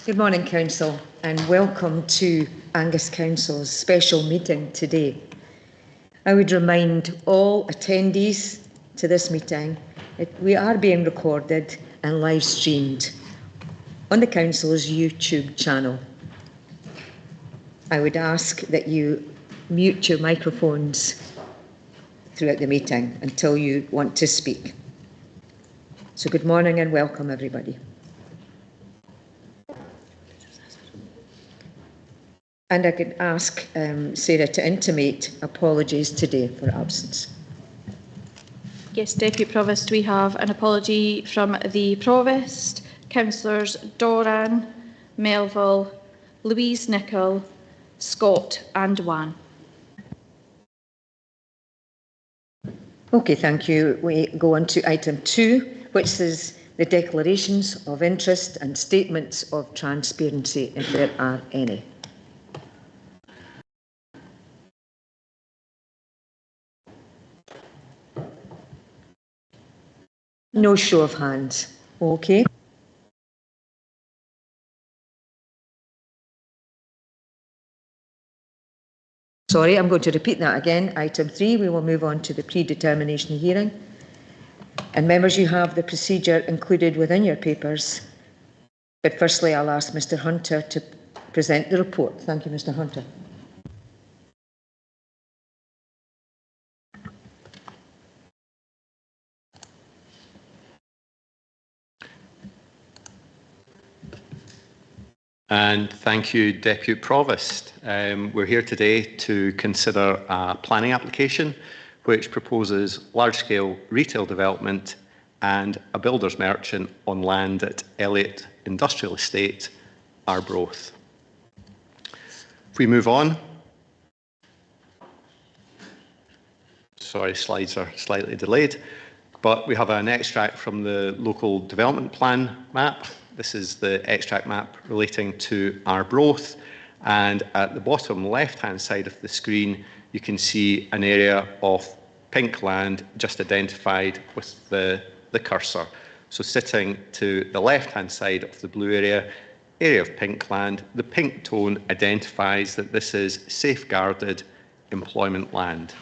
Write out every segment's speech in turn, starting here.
Good morning, Council, and welcome to Angus Council's special meeting today. I would remind all attendees to this meeting that we are being recorded and live streamed on the Council's YouTube channel. I would ask that you mute your microphones throughout the meeting until you want to speak. So good morning and welcome, everybody. And I could ask Sarah to intimate apologies today for absence. Yes, Deputy Provost, we have an apology from the Provost, Councillors Doran, Melville, Louise Nicholl, Scott and Wan. Okay, thank you. We go on to item 2, which is the declarations of interest and statements of transparency, if there are any. No show of hands. Okay. Sorry, I'm going to repeat that again. Item 3, we will move on to the predetermination hearing. And members, you have the procedure included within your papers. But firstly, I'll ask Mr Hunter to present the report. Thank you, Mr Hunter. And thank you, Deputy Provost. We're here today to consider a planning application which proposes large-scale retail development and a builder's merchant on land at Elliott Industrial Estate, Arbroath. If we move on. Sorry, slides are slightly delayed, but we have an extract from the local development plan map. This is the extract map relating to Arbroath, and at the bottom left-hand side of the screen, you can see an area of pink land just identified with the cursor. So sitting to the left-hand side of the blue area of pink land, the pink tone identifies that this is safeguarded employment land.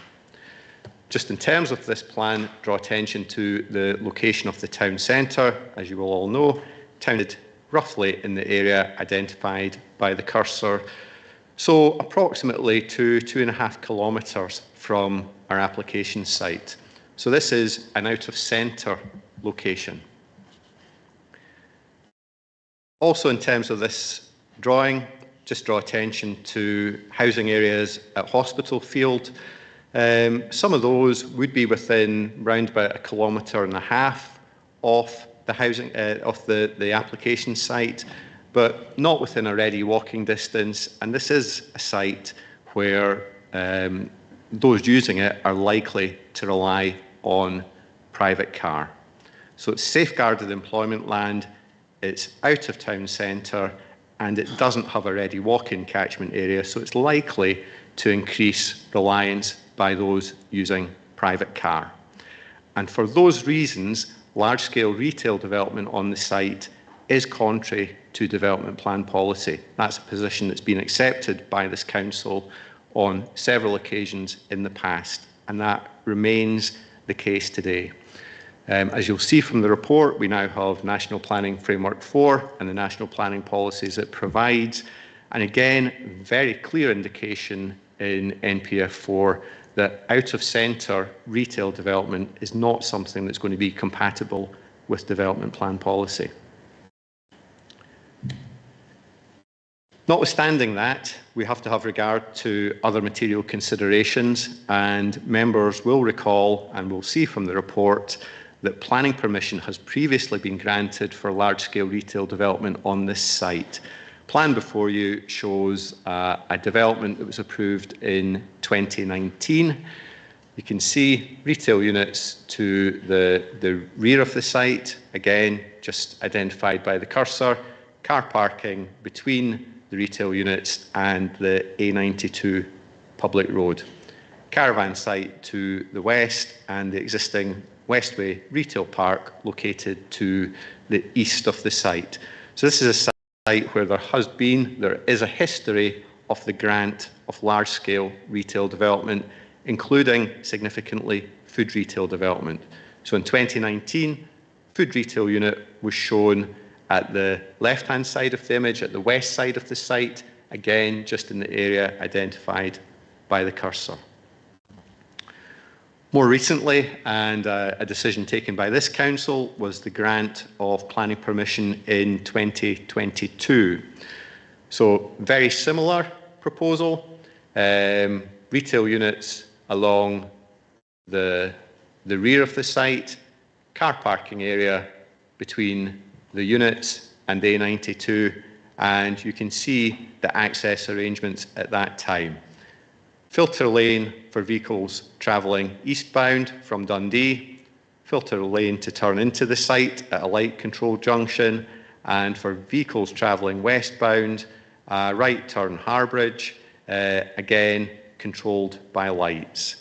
Just in terms of this plan, draw attention to the location of the town centre. As you will all know, town roughly in the area identified by the cursor, so approximately 2.5 kilometres from our application site. So this is an out-of-centre location. Also, in terms of this drawing, just draw attention to housing areas at Hospital Field. Some of those would be within round about 1.5 kilometres of the housing of the application site, but not within a ready walking distance. And this is a site where those using it are likely to rely on private car. So it's safeguarded employment land, it's out of town centre, and it doesn't have a ready walk-in catchment area, so it's likely to increase reliance by those using private car. And for those reasons, large-scale retail development on the site is contrary to development plan policy. That's a position that's been accepted by this council on several occasions in the past, and that remains the case today. As you'll see from the report, we now have National Planning Framework 4 and the National Planning Policies it provides, and again, very clear indication in NPF 4 that out-of-centre retail development is not something that's going to be compatible with development plan policy. Notwithstanding that, we have to have regard to other material considerations, and members will recall and will see from the report that planning permission has previously been granted for large-scale retail development on this site. Plan before you shows a development that was approved in 2019. You can see retail units to the rear of the site, again, just identified by the cursor, car parking between the retail units and the A92 public road. Caravan site to the west and the existing Westway retail park located to the east of the site. So this is a site where there is a history of the grant of large-scale retail development, including significantly food retail development. So in 2019, food retail unit was shown at the left-hand side of the image, at the west side of the site, again, just in the area identified by the cursor. More recently, and a decision taken by this council, was the grant of planning permission in 2022. So very similar proposal, retail units along the rear of the site, car parking area between the units and A92, and you can see the access arrangements at that time. Filter lane for vehicles travelling eastbound from Dundee, filter lane to turn into the site at a light control junction, and for vehicles travelling westbound, right turn Harbridge, again controlled by lights.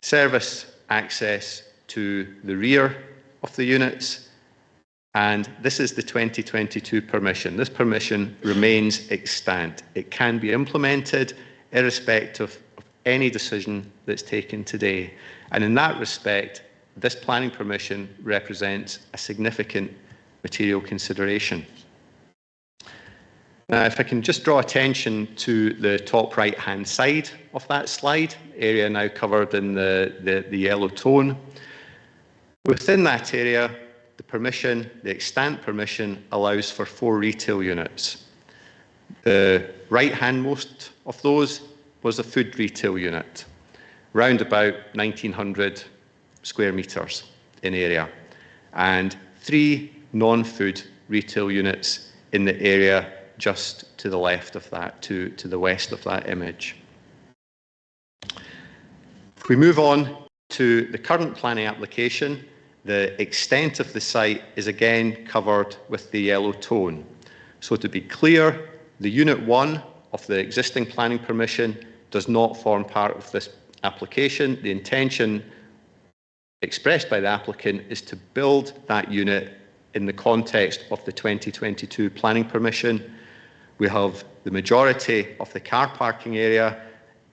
Service access to the rear of the units, and this is the 2022 permission. This permission remains extant. It can be implemented irrespective of any decision that's taken today. And in that respect, this planning permission represents a significant material consideration. Now, if I can just draw attention to the top right-hand side of that slide, area now covered in the yellow tone. Within that area, the extant permission allows for 4 retail units. The right-hand most of those was a food retail unit, round about 1,900 square metres in area, and 3 non-food retail units in the area just to the left of that, to the west of that image. If we move on to the current planning application, the extent of the site is again covered with the yellow tone. So to be clear, the Unit 1 of the existing planning permission does not form part of this application. The intention expressed by the applicant is to build that unit in the context of the 2022 planning permission. We have the majority of the car parking area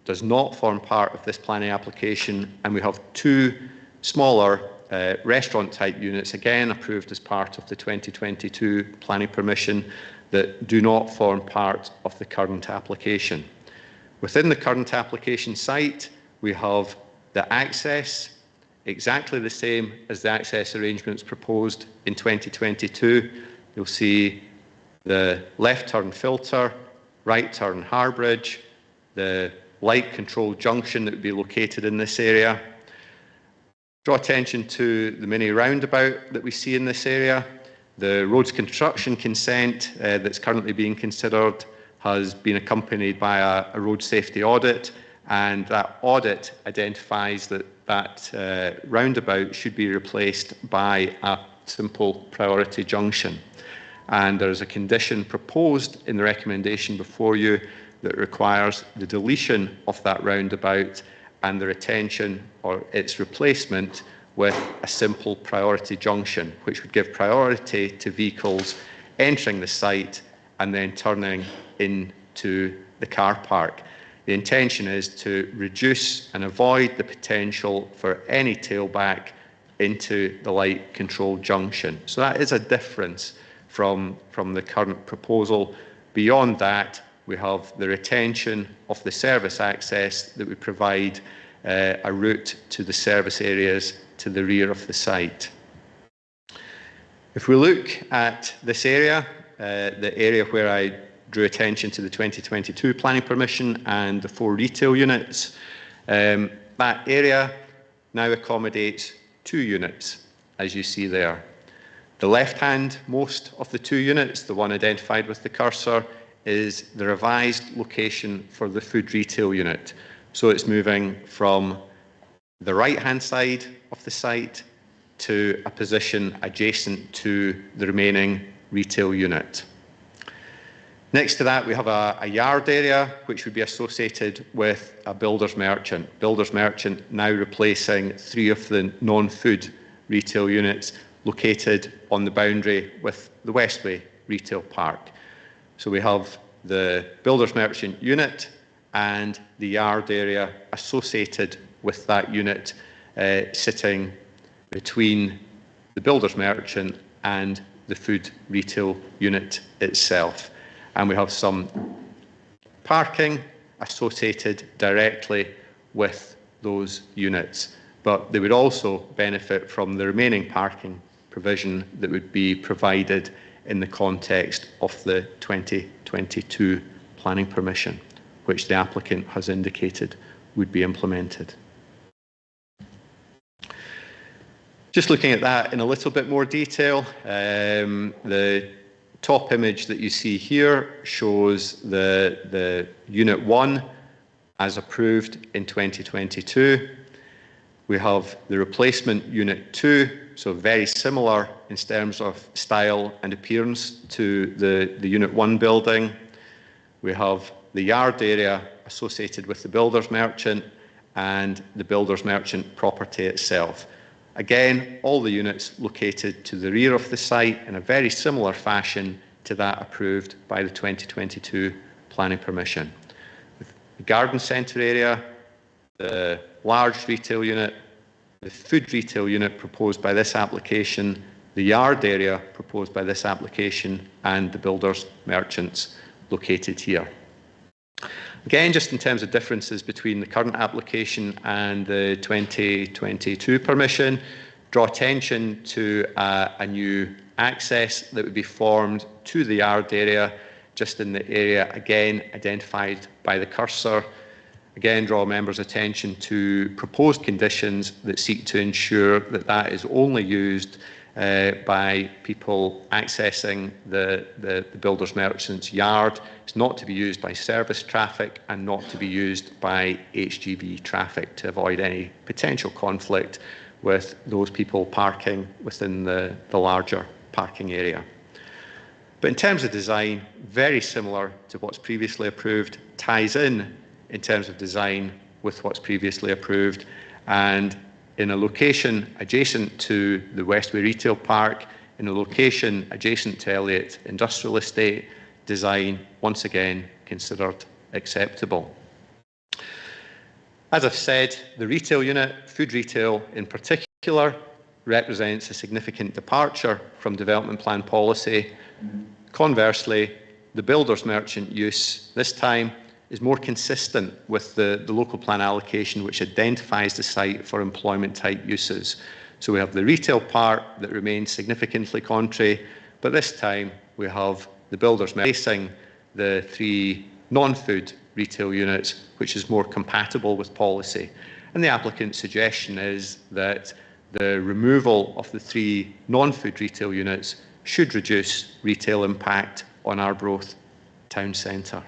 does not form part of this planning application, and we have 2 smaller restaurant-type units, again approved as part of the 2022 planning permission, that do not form part of the current application. Within the current application site, we have the access, exactly the same as the access arrangements proposed in 2022. You'll see the left turn filter, right turn Harbridge, the light control junction that would be located in this area. Draw attention to the mini roundabout that we see in this area. The roads construction consent that's currently being considered has been accompanied by a road safety audit, and that audit identifies that roundabout should be replaced by a simple priority junction. And there is a condition proposed in the recommendation before you that requires the deletion of that roundabout and the retention or its replacement with a simple priority junction, which would give priority to vehicles entering the site and then turning into the car park. The intention is to reduce and avoid the potential for any tailback into the light control junction. So that is a difference from the current proposal. Beyond that, we have the retention of the service access that would provide a route to the service areas to the rear of the site. If we look at this area, the area where I drew attention to the 2022 planning permission and the 4 retail units, that area now accommodates 2 units, as you see there. The left-hand most of the 2 units, the one identified with the cursor, is the revised location for the food retail unit. So it's moving from the right-hand side of the site to a position adjacent to the remaining retail unit. Next to that, we have a yard area which would be associated with a builder's merchant. Builder's merchant now replacing 3 of the non-food retail units located on the boundary with the Westway Retail Park. So we have the builders merchant unit and the yard area associated with that unit sitting between the builders merchant and the food retail unit itself. And we have some parking associated directly with those units, but they would also benefit from the remaining parking provision that would be provided in the context of the 2022 planning permission, which the applicant has indicated would be implemented. Just looking at that in a little bit more detail, the top image that you see here shows the Unit 1 as approved in 2022. We have the replacement Unit 2, so very similar in terms of style and appearance to the Unit 1 building. We have the yard area associated with the builders merchant and the builders merchant property itself. Again, all the units located to the rear of the site in a very similar fashion to that approved by the 2022 planning permission. The garden centre area, the large retail unit, the food retail unit proposed by this application, the yard area proposed by this application, and the builders merchants located here. Again, just in terms of differences between the current application and the 2022 permission, draw attention to a new access that would be formed to the yard area, just in the area again identified by the cursor. Again, draw members' attention to proposed conditions that seek to ensure that that is only used by people accessing the builders merchant's yard. It's not to be used by service traffic and not to be used by HGV traffic to avoid any potential conflict with those people parking within the larger parking area. But in terms of design, very similar to what's previously approved, ties in terms of design with what's previously approved, and in a location adjacent to the Westway Retail Park, in a location adjacent to Elliott Industrial Estate, design once again considered acceptable. As I've said, the retail unit, food retail in particular, represents a significant departure from development plan policy. Conversely, the builders merchant use this time is more consistent with the local plan allocation, which identifies the site for employment type uses. So we have the retail part that remains significantly contrary, but this time we have the builders replacing the 3 non-food retail units, which is more compatible with policy. And the applicant's suggestion is that the removal of the 3 non-food retail units should reduce retail impact on Arbroath town centre.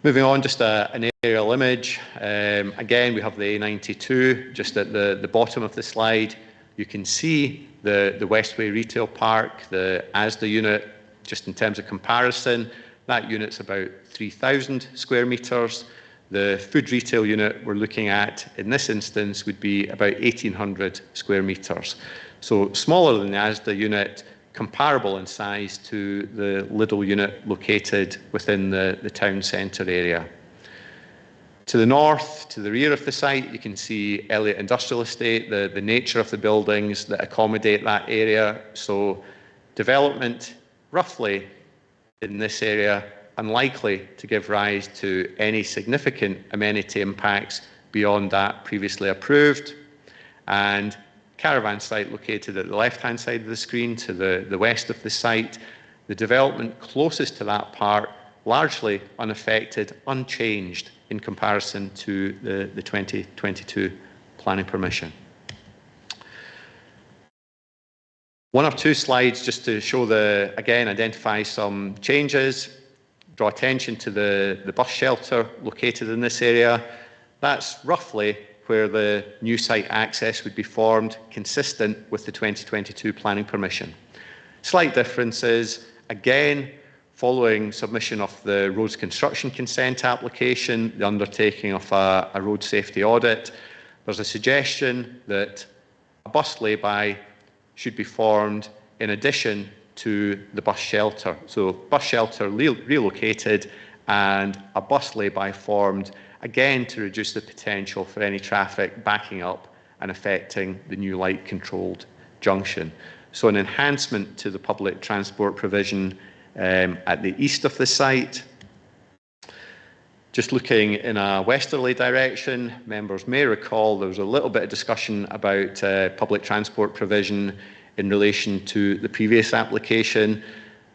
Moving on, just an aerial image. Again, we have the A92 just at the bottom of the slide. You can see the Westway Retail Park, the ASDA unit, just in terms of comparison. That unit's about 3,000 square metres. The food retail unit we're looking at in this instance would be about 1,800 square metres. So smaller than the ASDA unit, comparable in size to the Lidl unit located within the town centre area. To the north, to the rear of the site, you can see Elliott Industrial Estate, the nature of the buildings that accommodate that area. So development roughly in this area unlikely to give rise to any significant amenity impacts beyond that previously approved. And caravan site located at the left-hand side of the screen to the west of the site, the development closest to that part largely unaffected, unchanged in comparison to the 2022 planning permission. One or two slides just to show again, identify some changes, draw attention to the bus shelter located in this area. That's roughly where the new site access would be formed, consistent with the 2022 planning permission. Slight differences, again, following submission of the roads construction consent application, the undertaking of a road safety audit, there's a suggestion that a bus lay-by should be formed in addition to the bus shelter. So bus shelter relocated and a bus lay-by formed, again to reduce the potential for any traffic backing up and affecting the new light-controlled junction. So an enhancement to the public transport provision at the east of the site. Just looking in a westerly direction, members may recall there was a little bit of discussion about public transport provision in relation to the previous application.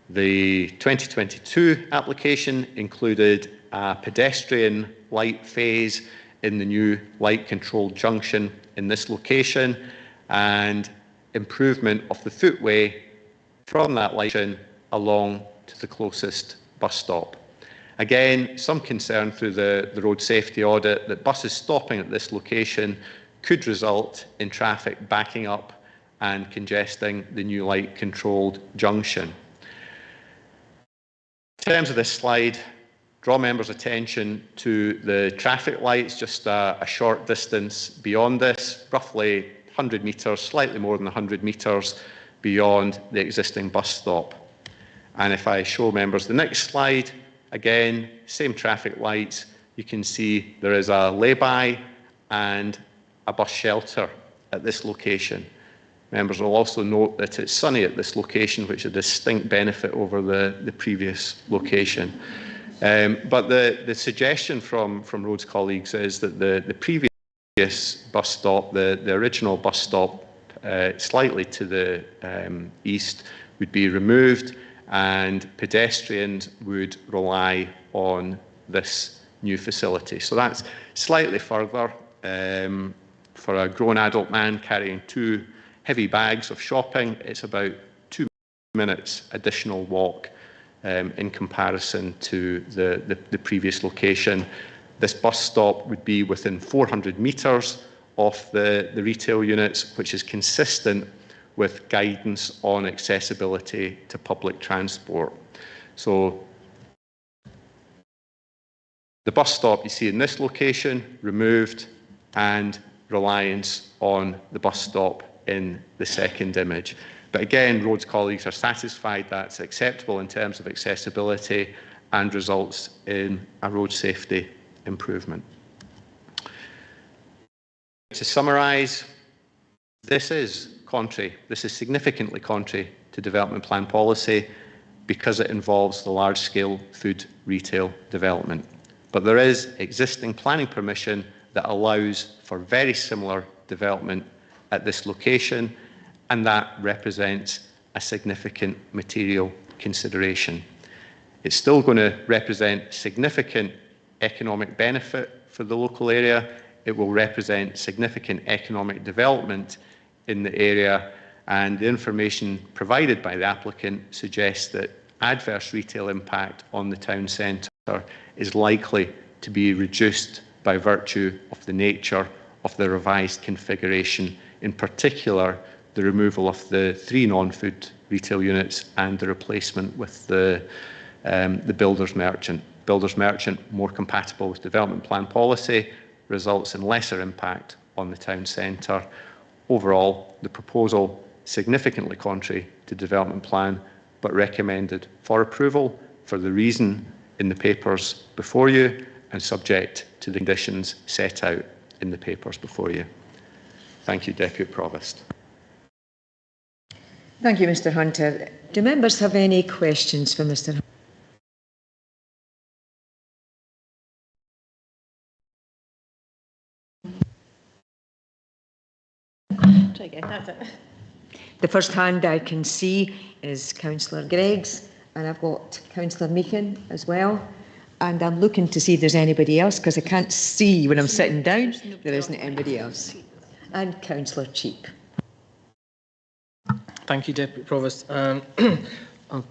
The 2022 application included a pedestrian light phase in the new light-controlled junction in this location and improvement of the footway from that light junction along to the closest bus stop. Again, some concern through the road safety audit that buses stopping at this location could result in traffic backing up and congesting the new light-controlled junction. In terms of this slide, draw members' attention to the traffic lights just a short distance beyond this, roughly 100 metres, slightly more than 100 metres beyond the existing bus stop. And if I show members the next slide, again, same traffic lights, you can see there is a lay-by and a bus shelter at this location. Members will also note that it's sunny at this location, which is a distinct benefit over the previous location. But the suggestion from Roads colleagues is that the previous bus stop, the original bus stop slightly to the east, would be removed, and pedestrians would rely on this new facility. So that's slightly further for a grown adult man carrying 2 heavy bags of shopping. It's about 2 minutes additional walk in comparison to the previous location. This bus stop would be within 400 metres of the retail units, which is consistent with guidance on accessibility to public transport. So the bus stop you see in this location removed, and reliance on the bus stop in the second image. But again, Roads colleagues are satisfied that's acceptable in terms of accessibility and results in a road safety improvement. To summarise, this is significantly contrary to development plan policy because it involves the large-scale food retail development. But there is existing planning permission that allows for very similar development at this location, and that represents a significant material consideration. It's still going to represent significant economic benefit for the local area. It will represent significant economic development in the area, and the information provided by the applicant suggests that adverse retail impact on the town centre is likely to be reduced by virtue of the nature of the revised configuration, in particular the removal of the 3 non-food retail units and the replacement with the builder's merchant. Builder's merchant, more compatible with development plan policy, results in lesser impact on the town centre. Overall, the proposal significantly contrary to development plan, but recommended for approval for the reason in the papers before you and subject to the conditions set out in the papers before you. Thank you, Deputy Provost. Thank you, Mr Hunter. Do members have any questions for Mr Hunter? Try again, that's it. The first hand I can see is Councillor Greggs, and I've got Councillor Meekin as well. And I'm looking to see if there's anybody else, because I can't see when I'm sitting down. There isn't anybody else. And Councillor Cheap. Thank you, Deputy Provost. I'd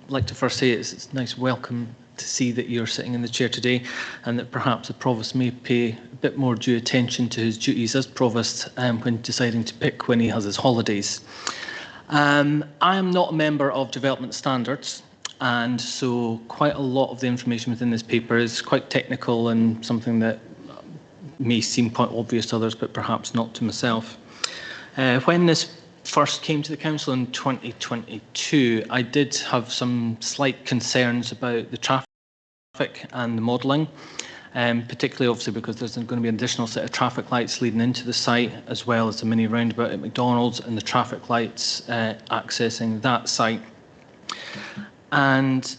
like to first say it's nice welcome to see that you're sitting in the chair today, and that perhaps the Provost may pay a bit more due attention to his duties as Provost when deciding to pick when he has his holidays. I am not a member of Development Standards, and so quite a lot of the information within this paper is quite technical and something that may seem quite obvious to others, but perhaps not to myself. When this first came to the council in 2022, I did have some slight concerns about the traffic and the modelling, particularly obviously because there's going to be an additional set of traffic lights leading into the site, as well as the mini roundabout at McDonald's and the traffic lights accessing that site. And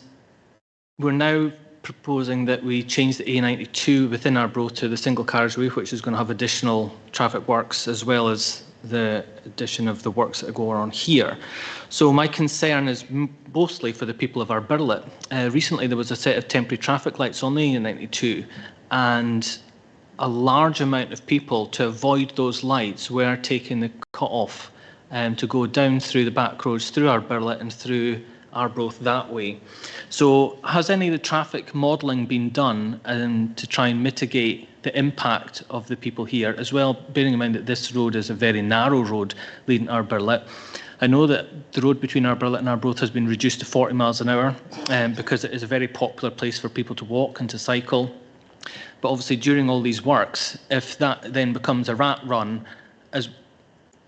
we're now proposing that we change the A92 within Arbroath to the single carriageway, which is going to have additional traffic works, as well as the addition of the works that go on here. So my concern is mostly for the people of Arbirlet. Recently there was a set of temporary traffic lights on the A92, and a large amount of people, to avoid those lights, were taking the cut-off to go down through the back roads, through Arbirlet and through Arbroath that way. So has any of the traffic modelling been done to try and mitigate the impact of the people here, as well, bearing in mind that this road is a very narrow road leading to Arbirlet? I know that the road between Arbirlet and Arbroath has been reduced to 40 miles an hour because it is a very popular place for people to walk and to cycle. But obviously during all these works, if that then becomes a rat run, as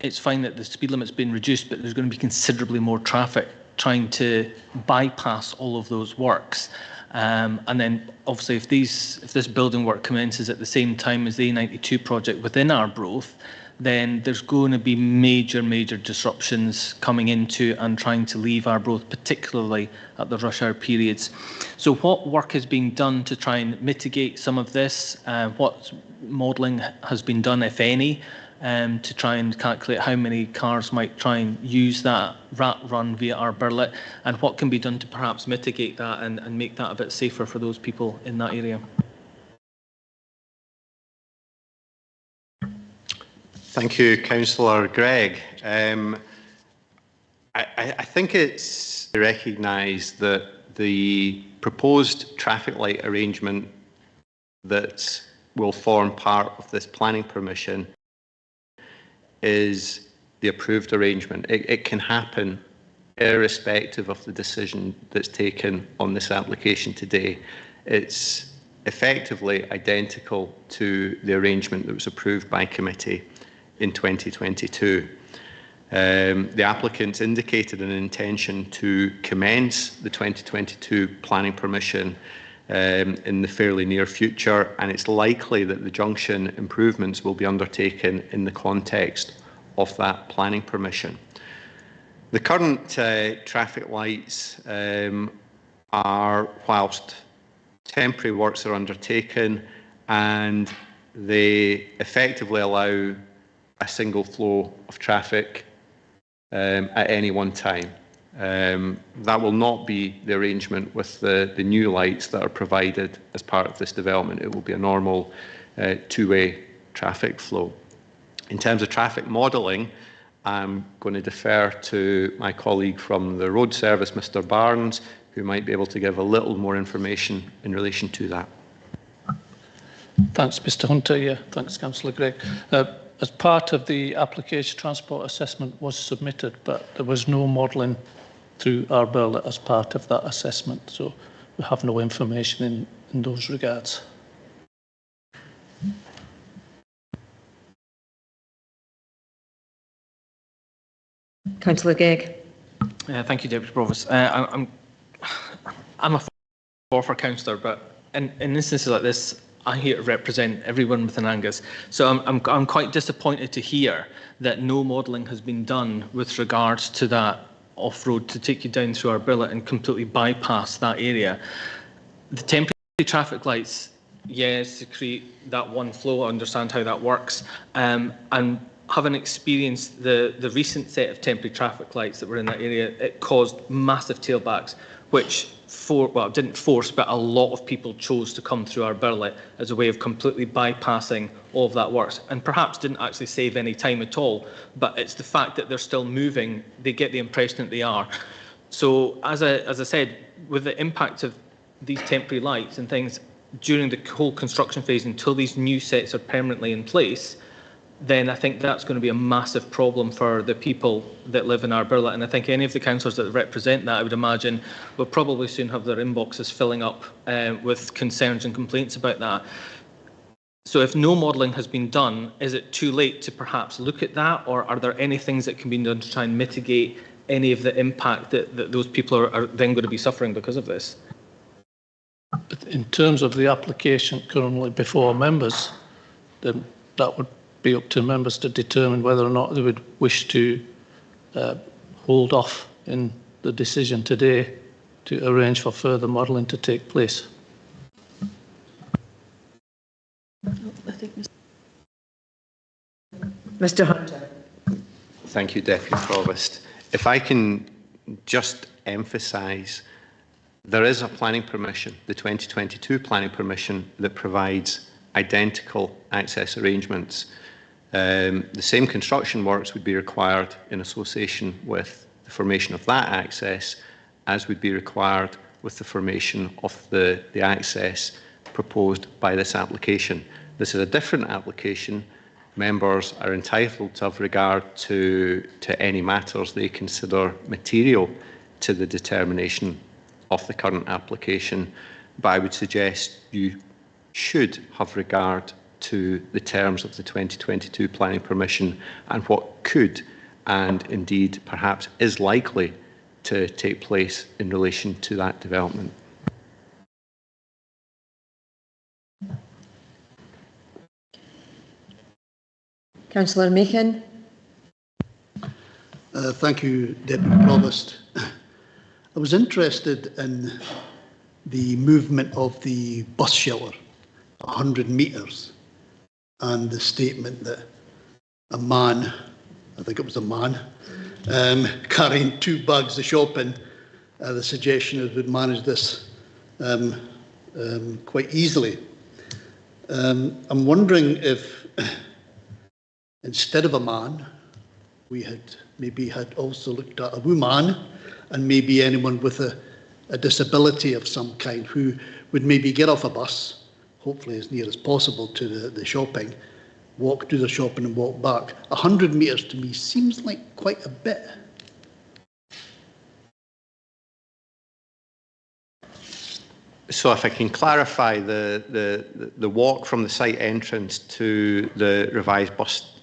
it's fine that the speed limit's been reduced, but there's going to be considerably more traffic trying to bypass all of those works. And then obviously if this building work commences at the same time as the A92 project within Arbroath, then there's going to be major disruptions coming into and trying to leave Arbroath, particularly at the rush hour periods. So what work is being done to try and mitigate some of this? What modelling has been done, if any, to try and calculate how many cars might try and use that rat run via Arbirlet, and what can be done to perhaps mitigate that and make that a bit safer for those people in that area? Thank you, Councillor Gregg. I think it's to recognise that the proposed traffic light arrangement that will form part of this planning permission is the approved arrangement. It can happen irrespective of the decision that's taken on this application today. It's effectively identical to the arrangement that was approved by committee in 2022. The applicants indicated an intention to commence the 2022 planning permission in the fairly near future, and it's likely that the junction improvements will be undertaken in the context of that planning permission. The current traffic lights are, whilst temporary works are undertaken, and they effectively allow a single flow of traffic at any one time. That will not be the arrangement with the new lights that are provided as part of this development. It will be a normal two-way traffic flow. In terms of traffic modelling, I'm going to defer to my colleague from the Road Service, Mr Barnes, who might be able to give a little more information in relation to that. Thanks, Mr Hunter. Yeah, thanks, Councillor Gregg. As part of the application, transport assessment was submitted, but there was no modelling through Arbirlet as part of that assessment, so we have no information in those regards. Councillor Gegg. Thank you, Deputy Provost. I'm a former councillor, but in instances like this, I'm here to represent everyone within Angus. So I'm quite disappointed to hear that no modelling has been done with regards to that off-road to take you down through Arbirlet and completely bypass that area. The temporary traffic lights, yes, to create that one flow, I understand how that works. And having experienced the recent set of temporary traffic lights that were in that area, it caused massive tailbacks, which it didn't force, but a lot of people chose to come through Arbirlet as a way of completely bypassing all of that works, and perhaps didn't actually save any time at all. But it's the fact that they're still moving, they get the impression that they are. So as I said, with the impact of these temporary lights and things during the whole construction phase until these new sets are permanently in place, then I think that's going to be a massive problem for the people that live in Arbirlet. And I think any of the councillors that represent that, I would imagine, will probably soon have their inboxes filling up with concerns and complaints about that. So if no modelling has been done, is it too late to perhaps look at that, or are there any things that can be done to try and mitigate any of the impact that those people are then going to be suffering because of this? In terms of the application currently before members, then that would be up to members to determine whether or not they would wish to hold off in the decision today to arrange for further modelling to take place. I think Mr Hunter. Thank you, Deputy Provost. If I can just emphasise, there is a planning permission, the 2022 planning permission, that provides identical access arrangements. The same construction works would be required in association with the formation of that access as would be required with the formation of the access proposed by this application. This is a different application. Members are entitled to have regard to any matters they consider material to the determination of the current application, but I would suggest you should have regard to the terms of the 2022 planning permission and what could and indeed perhaps is likely to take place in relation to that development. Councillor Macon. Thank you, Deputy Provost. I was interested in the movement of the bus shelter, 100 metres, and the statement that a man, I think it was a man, carrying 2 bags of shopping, the suggestion is would manage this quite easily. I'm wondering if instead of a man, we had also looked at a woman and maybe anyone with a disability of some kind who would maybe get off a bus, hopefully as near as possible to the shopping, do the shopping and walk back. 100 metres to me seems like quite a bit. So if I can clarify, the walk from the site entrance to the revised bus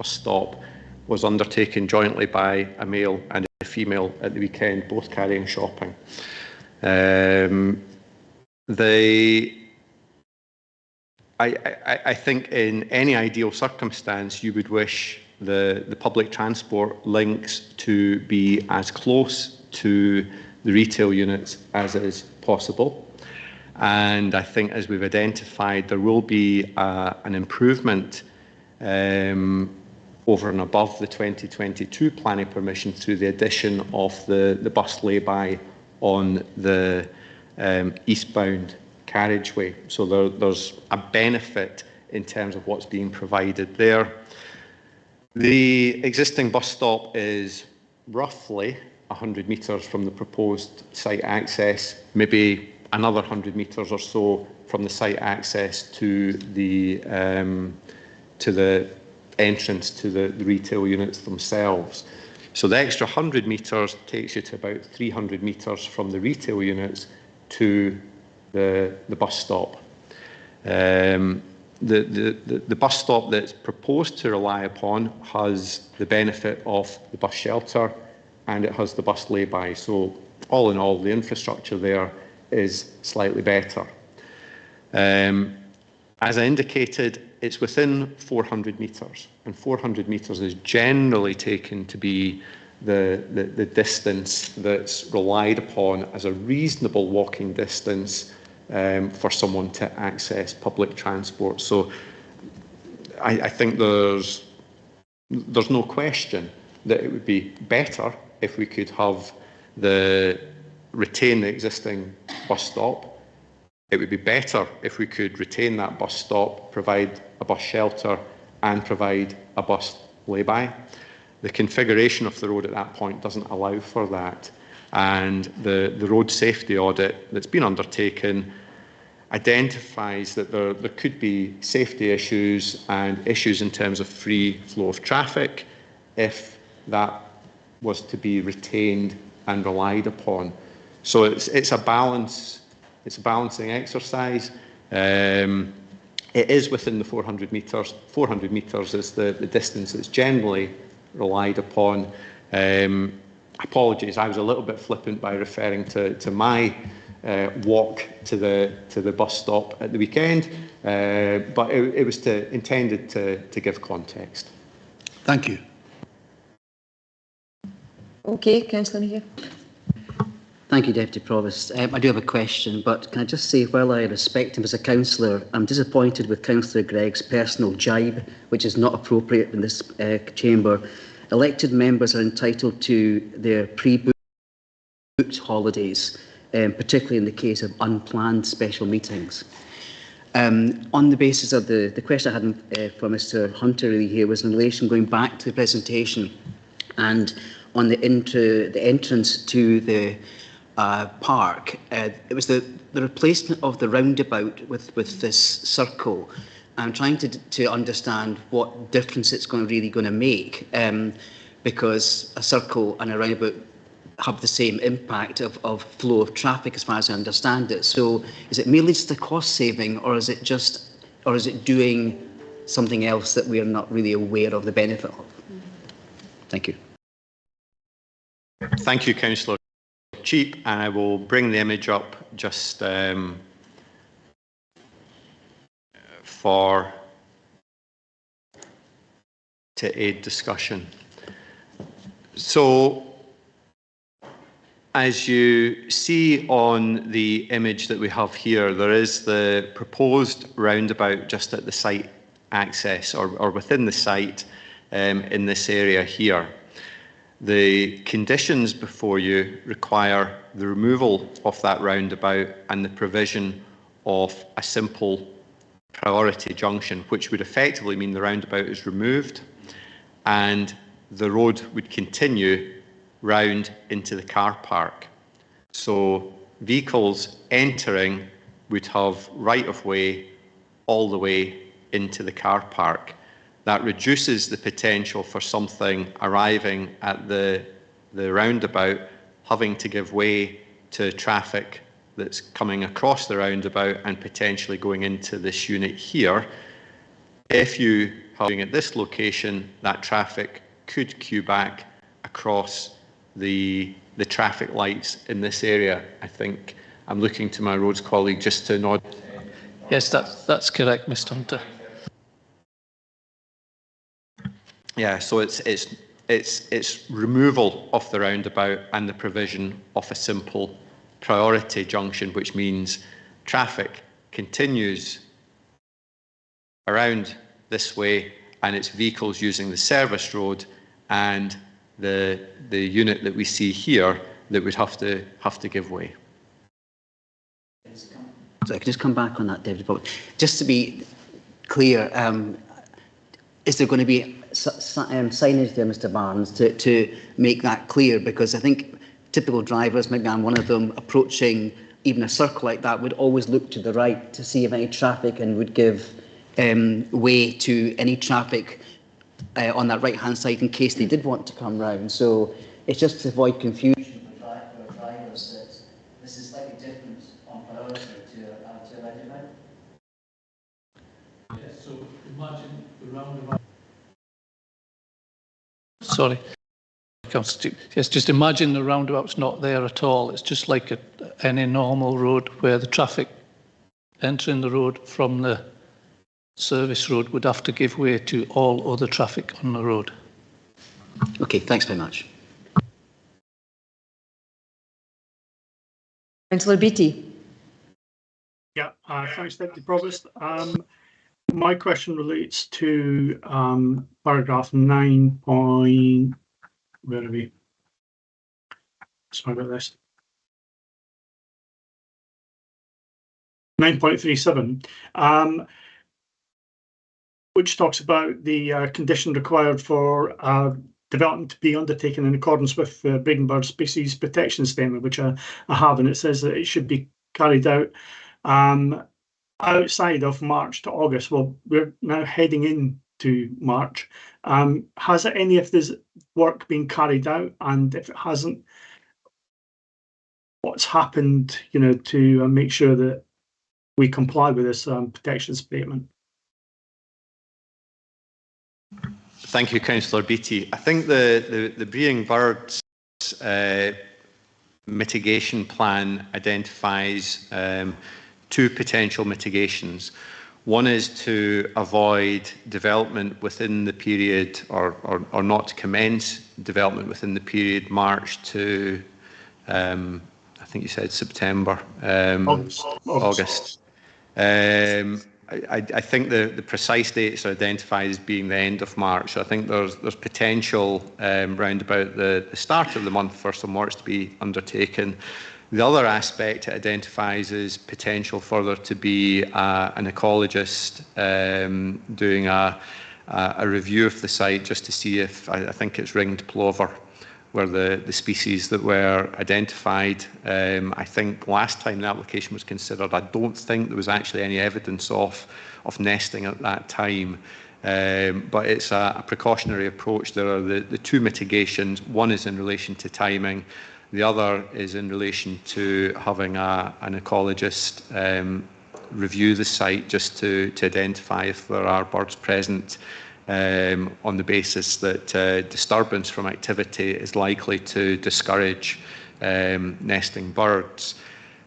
stop was undertaken jointly by a male and a female at the weekend, both carrying shopping. I think in any ideal circumstance you would wish the public transport links to be as close to the retail units as is possible. And I think, as we've identified, there will be an improvement over and above the 2022 planning permission through the addition of the bus lay-by on the eastbound carriageway. So there's a benefit in terms of what's being provided there. The existing bus stop is roughly 100 metres from the proposed site access, maybe another 100 metres or so from the site access to the entrance to the retail units themselves. So the extra 100 metres takes you to about 300 metres from the retail units to the bus stop. The bus stop that's proposed to rely upon has the benefit of the bus shelter and it has the bus lay-by. So all in all, the infrastructure there is slightly better. As I indicated, it's within 400 metres, and 400 metres is generally taken to be the distance that's relied upon as a reasonable walking distance for someone to access public transport. So I think there's no question that it would be better if we could retain the existing bus stop. It would be better if we could retain that bus stop, provide a bus shelter and provide a bus lay-by. The configuration of the road at that point doesn't allow for that, and the road safety audit that's been undertaken identifies that there could be safety issues and issues in terms of free flow of traffic if that was to be retained and relied upon. So it's a balance It's a balancing exercise. It is within the 400 metres. 400 metres is the distance that's generally relied upon. Apologies, I was a little bit flippant by referring to my walk to the bus stop at the weekend, but it was intended to give context. Thank you. Okay, Councillor here. Thank you, Deputy Provost. I do have a question, but can I just say, while I respect him as a councillor, I'm disappointed with Councillor Gregg's personal jibe, which is not appropriate in this chamber. Elected members are entitled to their pre-booked holidays, particularly in the case of unplanned special meetings. On the basis of the question I had for Mr Hunter really here was in relation going back to the presentation and on the entrance to the park. It was the replacement of the roundabout with this circle. I'm trying to understand what difference it's really going to make, because a circle and a roundabout have the same impact of flow of traffic, as far as I understand it. So, is it merely just a cost saving, or is it doing something else that we are not really aware of the benefit of? Thank you. Thank you, Councillor Cheap, and I will bring the image up just to aid discussion. So, as you see on the image that we have here, there is the proposed roundabout just at the site access or within the site in this area here. The conditions before you require the removal of that roundabout and the provision of a simple priority junction, which would effectively mean the roundabout is removed and the road would continue round into the car park. So vehicles entering would have right of way all the way into the car park. That reduces the potential for something arriving at the roundabout having to give way to traffic that's coming across the roundabout and potentially going into this unit here. If you are doing at this location, that traffic could queue back across the traffic lights in this area. I think I'm looking to my roads colleague just to nod. Yes, that's correct, Mr Hunter. Yeah, so it's removal of the roundabout and the provision of a simple priority junction, which means traffic continues around this way and it's vehicles using the service road and the unit that we see here that would have to give way. So I could just come back on that, David. Just to be clear, is there going to be signage there, Mr Barnes, to make that clear? Because I think typical drivers, maybe I'm one of them, approaching even a circle like that would always look to the right to see if any traffic and would give way to any traffic on that right-hand side in case they did want to come round. So it's just to avoid confusion for drivers that this is slightly different on priority to a roundabout. Yes, so imagine the roundabout. Sorry, Councillor. Yes, just imagine the roundabout's not there at all. It's just like any normal road where the traffic entering the road from the service road would have to give way to all other traffic on the road. Okay, thanks very much. Councillor Beattie. Yeah, thanks, Deputy Provost. My question relates to paragraph 9. Where are we? Sorry about this. 9.37, which talks about the condition required for development to be undertaken in accordance with the Breeding Species Protection Statement, which I have, and it says that it should be carried out outside of March to August. Well, we're now heading into March. Has any of this work been carried out? And if it hasn't, what's happened, to make sure that we comply with this protection statement. Thank you, Councillor Beattie. I think the Breeding Birds mitigation plan identifies two potential mitigations. One is to avoid development within the period, or not to commence development within the period March to, I think you said September, August. I think the precise dates are identified as being the end of March. So I think there's potential round about the start of the month for some works to be undertaken. The other aspect it identifies is potential further to be an ecologist doing a review of the site just to see if, I think it's ringed plover, were the species that were identified. I think last time the application was considered, I don't think there was actually any evidence of nesting at that time. But it's a precautionary approach. There are the two mitigations. One is in relation to timing. The other is in relation to having an ecologist review the site just to identify if there are birds present, on the basis that disturbance from activity is likely to discourage nesting birds.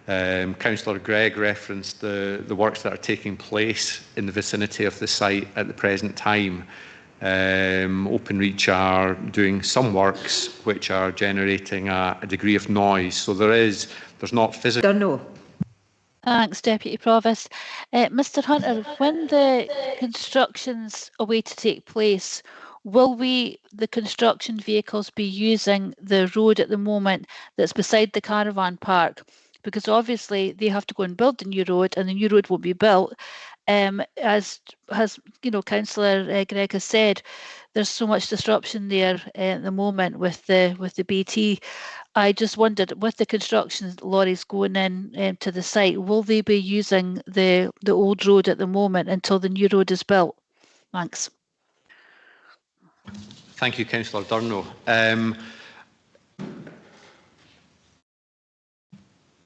Councillor Gregg referenced the works that are taking place in the vicinity of the site at the present time. Openreach are doing some works which are generating a degree of noise, so there's not physical. No. Thanks, Deputy Provost. Mr Hunter, when the construction's away to take place, will the construction vehicles be using the road at the moment that's beside the caravan park? Because obviously they have to go and build the new road, and the new road won't be built. As Councillor Gregg has said, there's so much disruption there at the moment with the BT. I just wondered, with the construction lorries going in to the site, will they be using the old road at the moment until the new road is built? Thanks. Thank you, Councillor Durno.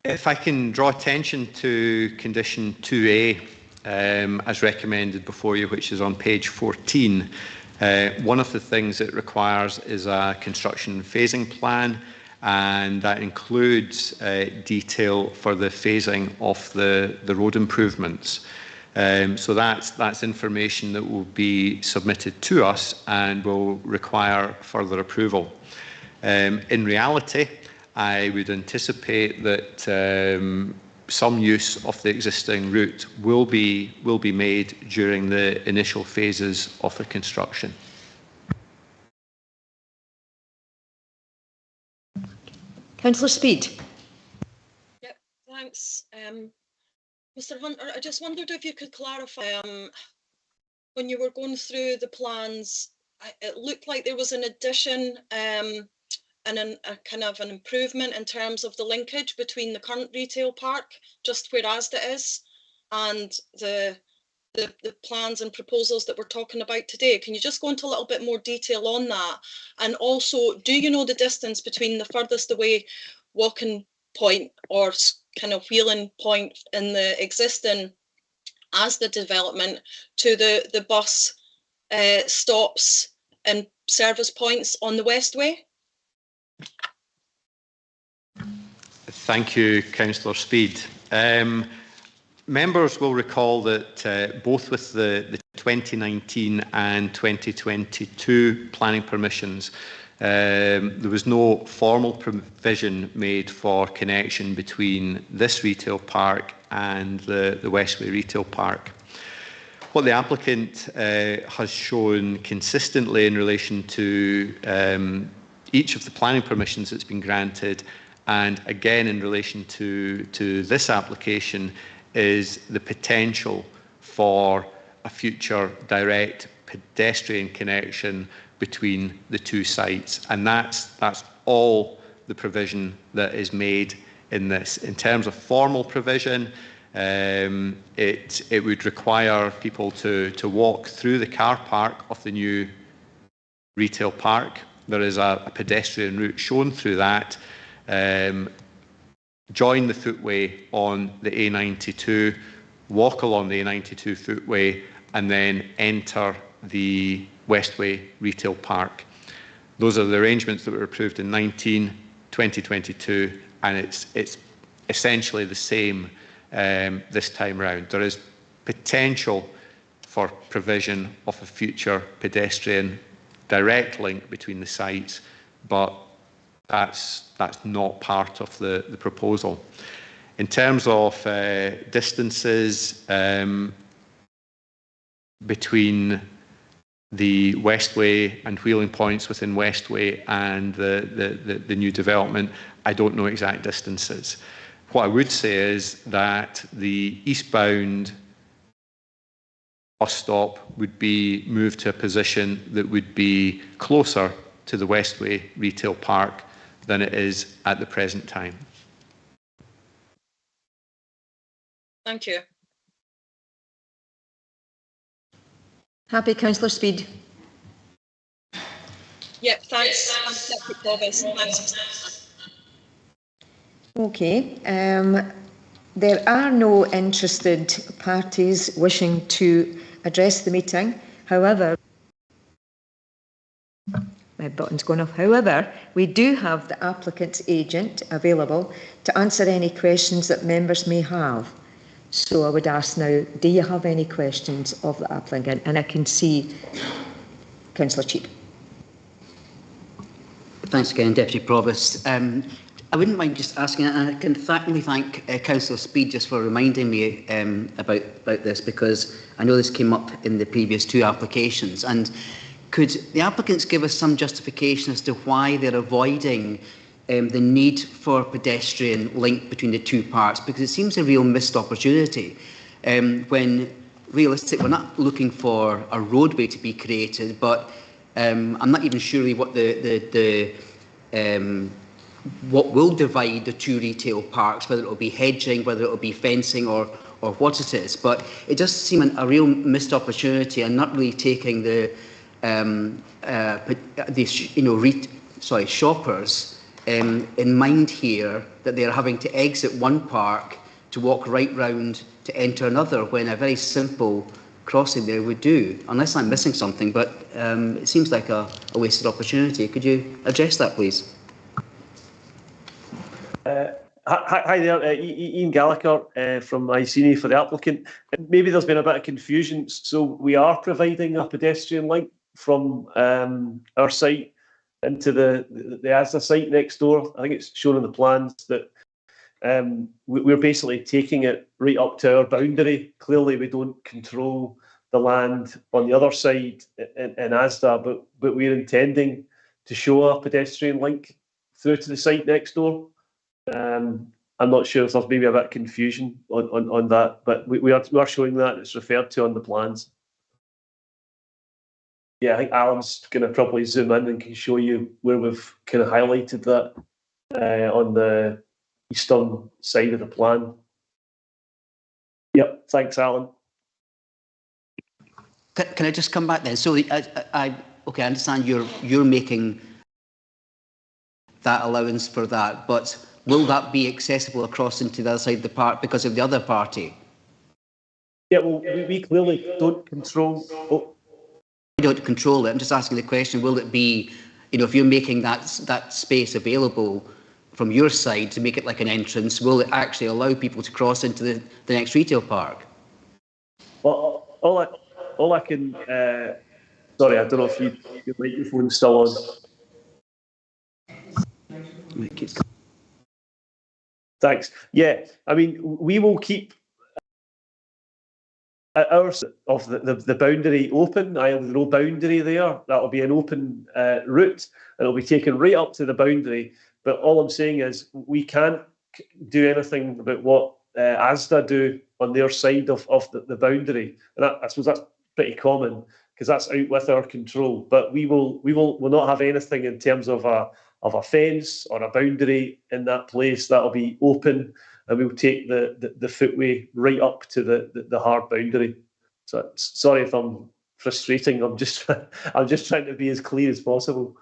If I can draw attention to condition 2A, as recommended before you, which is on page 14, one of the things it requires is a construction phasing plan, and that includes detail for the phasing of the road improvements. So that's information that will be submitted to us and will require further approval. In reality, I would anticipate that some use of the existing route will be made during the initial phases of the construction. Councillor Speed. Yep, thanks. Mr Hunter, I just wondered if you could clarify, when you were going through the plans, it looked like there was an addition and a kind of an improvement in terms of the linkage between the current retail park, just where Asda is, and the plans and proposals that we're talking about today. Can you just go into a little bit more detail on that? And also, do you know the distance between the furthest away walking point or kind of wheeling point in the existing Asda development to the bus stops and service points on the Westway? Thank you, Councillor Speed. Members will recall that both with the 2019 and 2022 planning permissions, there was no formal provision made for connection between this retail park and the Westway retail park. What the applicant has shown consistently in relation to each of the planning permissions that's been granted, and again in relation to this application, is the potential for a future direct pedestrian connection between the two sites, and that's all the provision that is made in this. In terms of formal provision, it would require people to walk through the car park of the new retail park. There is a pedestrian route shown through that. join the footway on the A92, walk along the A92 footway, and then enter the Westway Retail Park. Those are the arrangements that were approved in 2022, and it's essentially the same this time round. There is potential for provision of a future pedestrian direct link between the sites, but that's not part of the proposal. In terms of distances between the Westway and wheeling points within Westway and the new development, I don't know exact distances. What I would say is that the eastbound bus stop would be moved to a position that would be closer to the Westway Retail Park than it is at the present time. Thank you. Happy, Councillor Speed? Yeah, thanks. Deputy Provost. Thanks. Okay. There are no interested parties wishing to address the meeting. However, my button's gone off. However, we do have the applicant's agent available to answer any questions that members may have. So I would ask now, do you have any questions of the applicant? And I can see Councillor Cheap. Thanks again, Deputy Provost. I wouldn't mind just asking, and I can really thank Councillor Speed just for reminding me about this, because I know this came up in the previous two applications. And could the applicants give us some justification as to why they're avoiding the need for a pedestrian link between the two parks? Because it seems a real missed opportunity when realistic, we're not looking for a roadway to be created, but I'm not even sure what what will divide the two retail parks, whether it will be hedging, whether it will be fencing, or what it is. But it does seem a real missed opportunity, and not really taking the shoppers in mind here, that they are having to exit one park to walk right round to enter another, when a very simple crossing there would do, unless I'm missing something. But it seems like a wasted opportunity. Could you address that, please? Hi there, Ian Gallagher from Iceni for the applicant. Maybe there's been a bit of confusion. So we are providing a pedestrian link from our site into the ASDA site next door. I think it's shown in the plans that we're basically taking it right up to our boundary. Clearly, we don't control the land on the other side in ASDA, but we're intending to show a pedestrian link through to the site next door. I'm not sure if there's maybe a bit of confusion on that, but we are showing that. It's referred to on the plans. Yeah, I think Alan's going to probably zoom in and can show you where we've kind of highlighted that on the eastern side of the plan. Yep, thanks, Alan. Can I just come back then? So I understand you're making that allowance for that, but will that be accessible across into the other side of the park because of the other party? Yeah, well, we clearly don't control. We don't control it. I'm just asking the question: will it be, if you're making that space available from your side to make it like an entrance, will it actually allow people to cross into the next retail park? Well, all I can. Sorry, I don't know if your microphone's still on. Thanks. Yeah, I mean, we will keep hours of the boundary open. I have no boundary there. That will be an open route, and it'll be taken right up to the boundary. But all I'm saying is we can't do anything about what ASDA do on their side of the boundary, and I suppose that's pretty common because that's out with our control. But we'll not have anything in terms of a fence or a boundary in that place. That'll be open, and we'll take the footway right up to the hard boundary. So sorry if I'm frustrating. I'm just trying to be as clear as possible.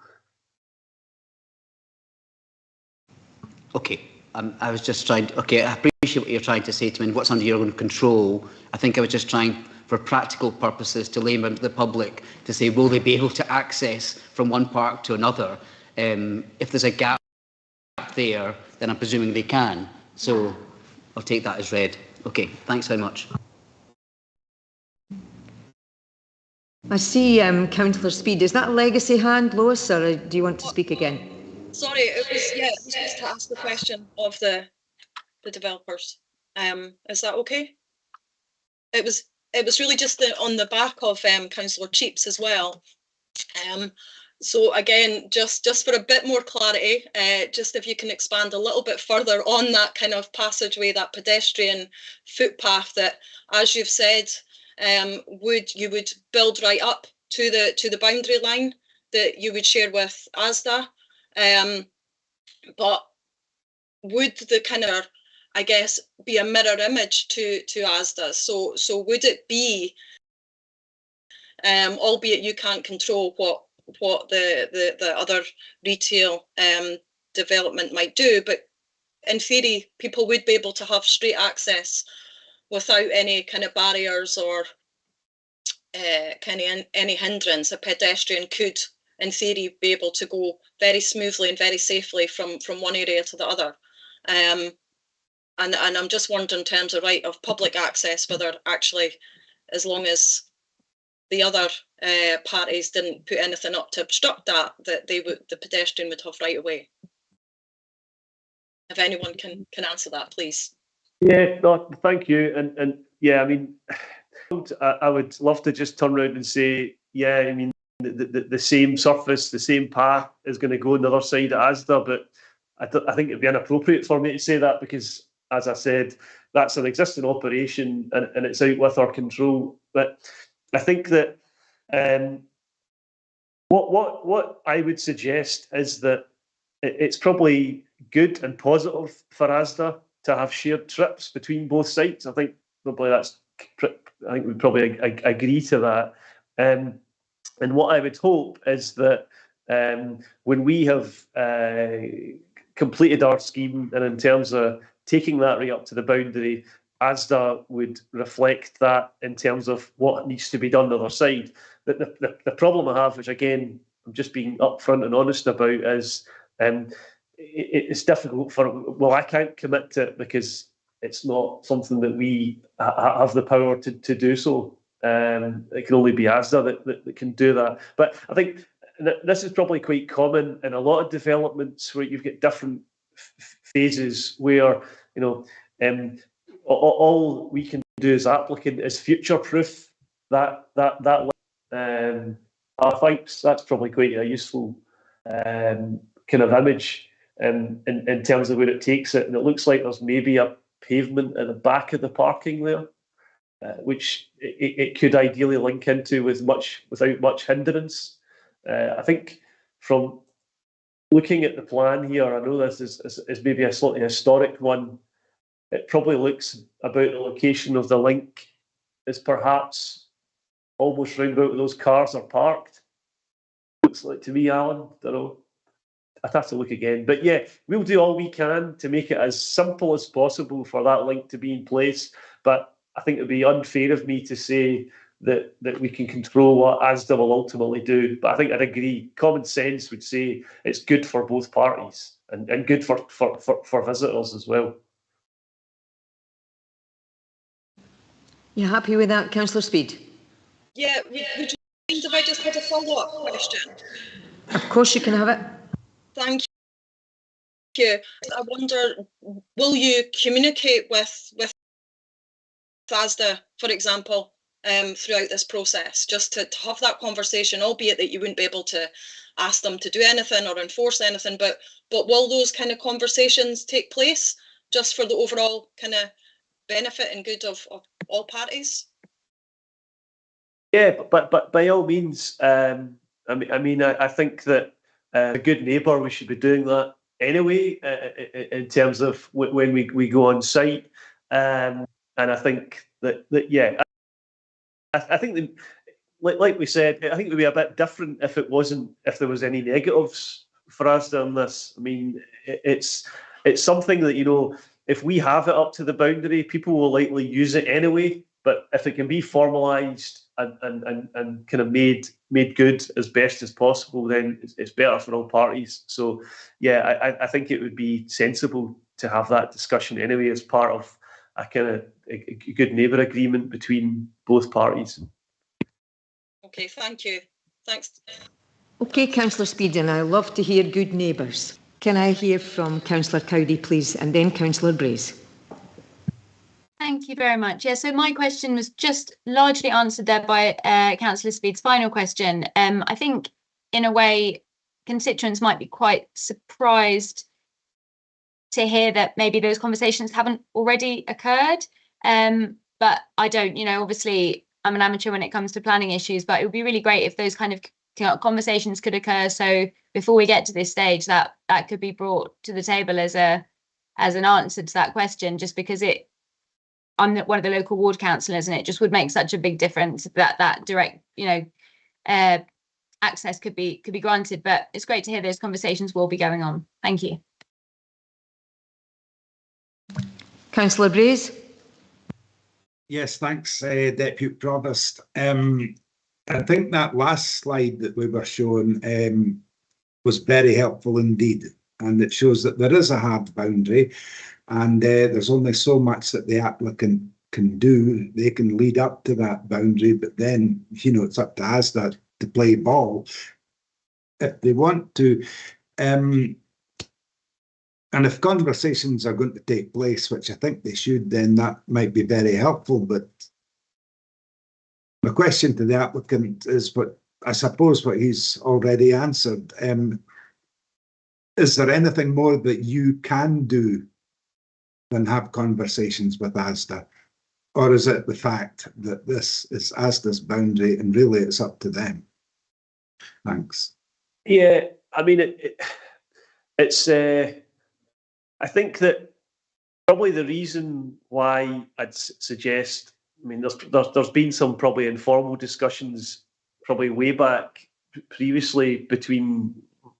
Okay, I was just trying. Okay, I appreciate what you're trying to say to me and what's under your own control. I think I was just trying, for practical purposes, to layman the public to say, will they be able to access from one park to another? If there's a gap there, then I'm presuming they can. So I'll take that as read. Okay, thanks very much. I see Councillor Speed. Is that a legacy hand, Lois, or do you want to speak again? Sorry, it was just to ask the question of the developers. Is that okay? It was really just on the back of Councillor Cheaps as well. So again, just for a bit more clarity, just if you can expand a little bit further on that kind of passageway, that pedestrian footpath that, as you've said, you would build right up to the boundary line that you would share with ASDA. But would the kind of, I guess, be a mirror image to ASDA? So would it be, albeit you can't control what the other retail development might do, but in theory, people would be able to have straight access without any kind of barriers or any hindrance. A pedestrian could, in theory, be able to go very smoothly and very safely from one area to the other. And I'm just wondering, in terms of right of public access, whether actually, as long as the other parties didn't put anything up to obstruct that the pedestrian would have right of way. If anyone can answer that, please. Yeah, no, thank you. And yeah, I mean, I would love to just turn around and say, yeah, I mean, the same surface, the same path is going to go on the other side at ASDA, but I think it'd be inappropriate for me to say that because, as I said, that's an existing operation and it's out with our control. But I think that what I would suggest is that it's probably good and positive for ASDA to have shared trips between both sites. I think we probably agree to that. And what I would hope is that when we have completed our scheme and in terms of taking that right up to the boundary, ASDA would reflect that in terms of what needs to be done on the other side. But the problem I have, which again, I'm just being upfront and honest about, is it's difficult well, I can't commit to it because it's not something that we have the power to do so. It can only be ASDA that can do that. But I think this is probably quite common in a lot of developments where you've got different phases where, you know, all we can do as applicant is future-proof that R5s. That's probably quite a useful kind of image in terms of where it takes it. And it looks like there's maybe a pavement at the back of the parking there, which it could ideally link into without much hindrance. I think from looking at the plan here, I know this is maybe a slightly historic one. It probably looks about the location of the link is perhaps almost round about where those cars are parked. Looks like to me, Alan. Don't know. I'd have to look again. But yeah, we'll do all we can to make it as simple as possible for that link to be in place. But I think it would be unfair of me to say that we can control what ASDA will ultimately do. But I think I'd agree. Common sense would say it's good for both parties and good for visitors as well. You happy with that, Councillor Speed? Yeah, would you mind if I just had a follow-up question? Of course you can have it. Thank you. I wonder, will you communicate with ASDA, for example, throughout this process, just to have that conversation, albeit that you wouldn't be able to ask them to do anything or enforce anything, but will those kind of conversations take place just for the overall kind of benefit and good of all parties? Yeah, but by all means, I think that a good neighbour, we should be doing that anyway, in terms of when we go on site. And I think that yeah, I think that, like we said, I think it would be a bit different if there was any negatives for us on this. I mean, it's it's something that, you know, if we have it up to the boundary, people will likely use it anyway. But if it can be formalised and kind of made good as best as possible, then it's better for all parties. So, yeah, I think it would be sensible to have that discussion anyway as part of a kind of a good neighbour agreement between both parties. Okay, thank you. Thanks. Okay, Councillor Speedon, I love to hear good neighbours. Can I hear from Councillor Cowdery, please, and then Councillor Brace? Thank you very much. Yeah, so my question was just largely answered there by Councillor Speed's final question. I think, in a way, constituents might be quite surprised to hear that maybe those conversations haven't already occurred. But I don't, you know, obviously I'm an amateur when it comes to planning issues, but it would be really great if those kind of conversations could occur. So before we get to this stage, that could be brought to the table as an answer to that question, just because I'm one of the local ward councillors, and it just would make such a big difference that direct, you know, access could be granted. But it's great to hear those conversations will be going on. Thank you. Councillor Brace? Yes, thanks, Deputy Provost. I think that last slide that we were showing was very helpful indeed, and it shows that there is a hard boundary, and there's only so much that the applicant can do. They can lead up to that boundary, but then, you know, it's up to ASDA to play ball if they want to. And if conversations are going to take place, which I think they should, then that might be very helpful. But my question to the applicant is, what I suppose what he's already answered. Is there anything more that you can do than have conversations with ASDA? Or is it the fact that this is ASDA's boundary and really it's up to them? Thanks. Yeah, I mean, it's I think that probably the reason why I'd suggest, I mean, there's been some probably informal discussions probably way back previously between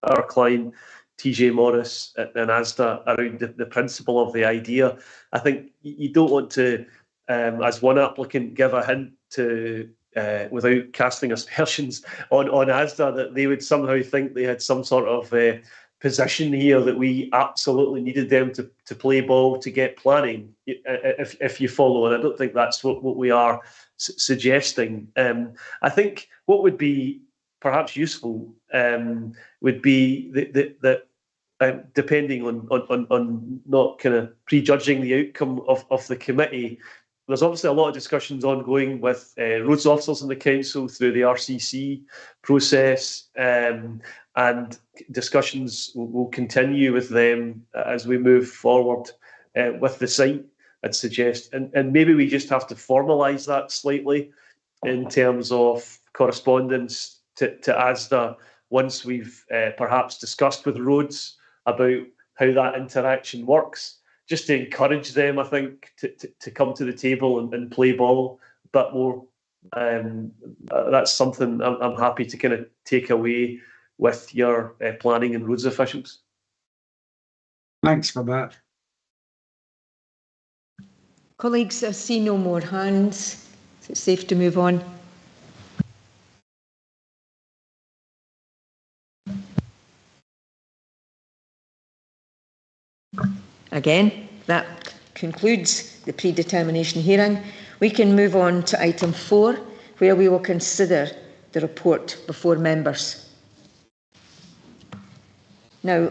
our client TJ Morris and ASDA around the principle of the idea. I think you don't want to, as one applicant, give a hint to, without casting aspersions on ASDA, that they would somehow think they had some sort of position here that we absolutely needed them to play ball to get planning, if you follow. And I don't think that's what we are suggesting. I think what would be perhaps useful would be that depending on not kind of prejudging the outcome of the committee, there's obviously a lot of discussions ongoing with roads officers in the council through the RCC process, and discussions will continue with them as we move forward with the site, I'd suggest. And maybe we just have to formalise that slightly in terms of correspondence to ASDA once we've perhaps discussed with roads about how that interaction works, just to encourage them, I think, to come to the table and play ball a bit more. That's something I'm happy to kind of take away with your planning and roads officials. Thanks for that. Colleagues, I see no more hands. Is it safe to move on? Again, that concludes the predetermination hearing. We can move on to item 4, where we will consider the report before members. Now,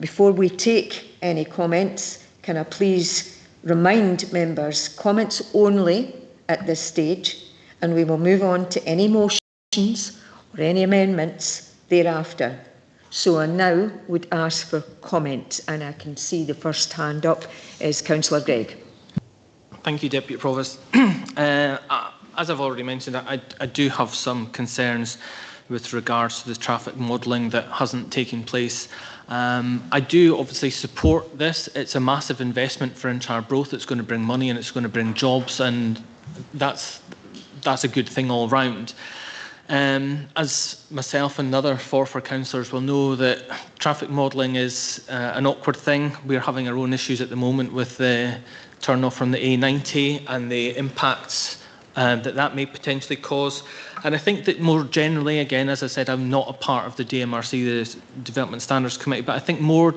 before we take any comments, can I please remind members, comments only at this stage, and we will move on to any motions or any amendments thereafter. So I now would ask for comment, and I can see the first hand up is Councillor Gregg. Thank you, Deputy Provost. As I've already mentioned, I do have some concerns with regards to the traffic modelling that hasn't taken place. I do obviously support this. It's a massive investment for Incharbrook. It's going to bring money and it's going to bring jobs, and that's a good thing all round. As myself and other Forfar councillors will know, that traffic modelling is an awkward thing. We're having our own issues at the moment with the turn-off from the A90 and the impacts that may potentially cause. And I think that more generally, again, as I said, I'm not a part of the DMRC, the Development Standards Committee, but I think more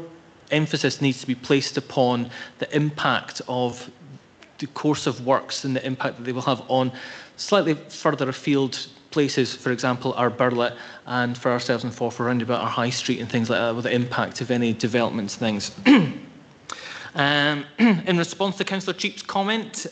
emphasis needs to be placed upon the impact of the course of works and the impact that they will have on slightly further afield places, for example, our Burlet, and for ourselves in Forfar around about our High Street and things like that, with the impact of any developments things. In response to Councillor Cheap's comment,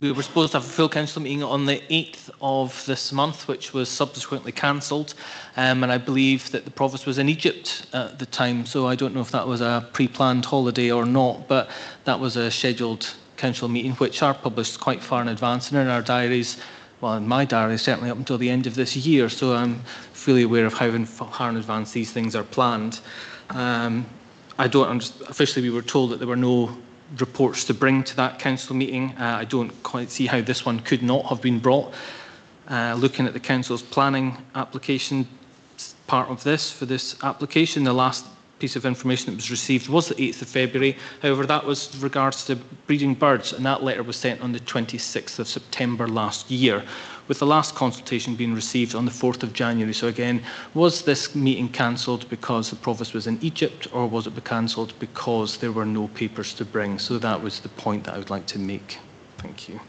we were supposed to have a full council meeting on the 8th of this month, which was subsequently cancelled. And I believe that the Provost was in Egypt at the time, so I don't know if that was a pre-planned holiday or not, but that was a scheduled council meeting, which are published quite far in advance and in our diaries. Well, in my diary, certainly up until the end of this year, so I'm fully aware of how far in advance these things are planned. I don't officially, we were told that there were no reports to bring to that council meeting. I don't quite see how this one could not have been brought. Looking at the council's planning application, part of this, for this application, the last piece of information that was received was the 8th of February. However, that was with regards to breeding birds, and that letter was sent on the 26th of September last year, with the last consultation being received on the 4th of January. So again, was this meeting cancelled because the Provost was in Egypt, or was it cancelled because there were no papers to bring? So that was the point that I would like to make. Thank you.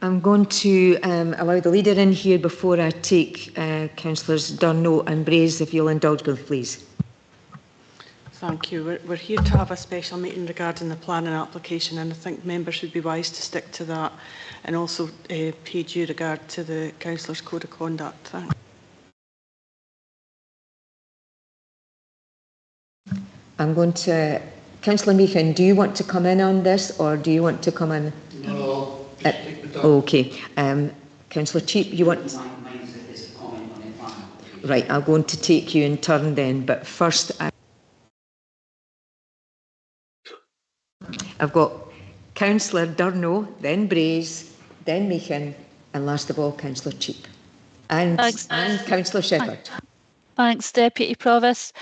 I'm going to allow the leader in here before I take Councillors Durno and Braze, if you'll indulge me, please. Thank you. We're here to have a special meeting regarding the planning application, and I think members should be wise to stick to that, and also pay due regard to the Councillors' Code of Conduct. Thanks. I'm going to... Councillor Meehan, do you want to come in on this, or do you want to come in? No. Okay. Councillor Cheap, you want... Right, I'm going to take you in turn then, but first I've got Councillor Durno, then Braze, then Meehan, and last of all, Councillor Cheap. And Councillor Shepherd. Thanks, Deputy Provost.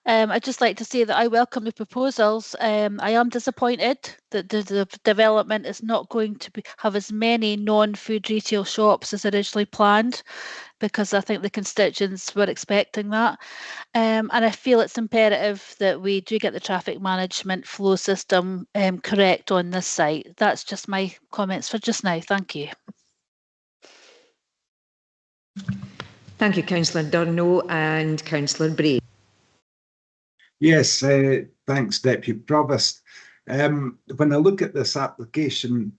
I'd just like to say that I welcome the proposals. I am disappointed that the development is not going to have as many non-food retail shops as originally planned, because I think the constituents were expecting that. And I feel it's imperative that we do get the traffic management flow system correct on this site. That's just my comments for just now. Thank you. Thank you, Councillor Durno and Councillor Bray. Yes, thanks, Deputy Provost. When I look at this application,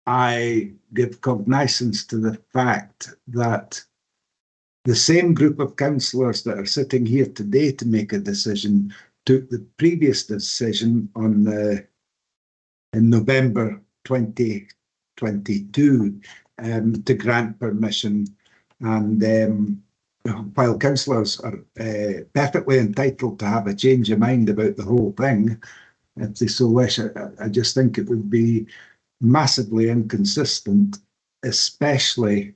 I give cognizance to the fact that the same group of councillors that are sitting here today to make a decision took the previous decision on in November 2022 to grant permission, and while councillors are perfectly entitled to have a change of mind about the whole thing, if they so wish, I just think it would be massively inconsistent, especially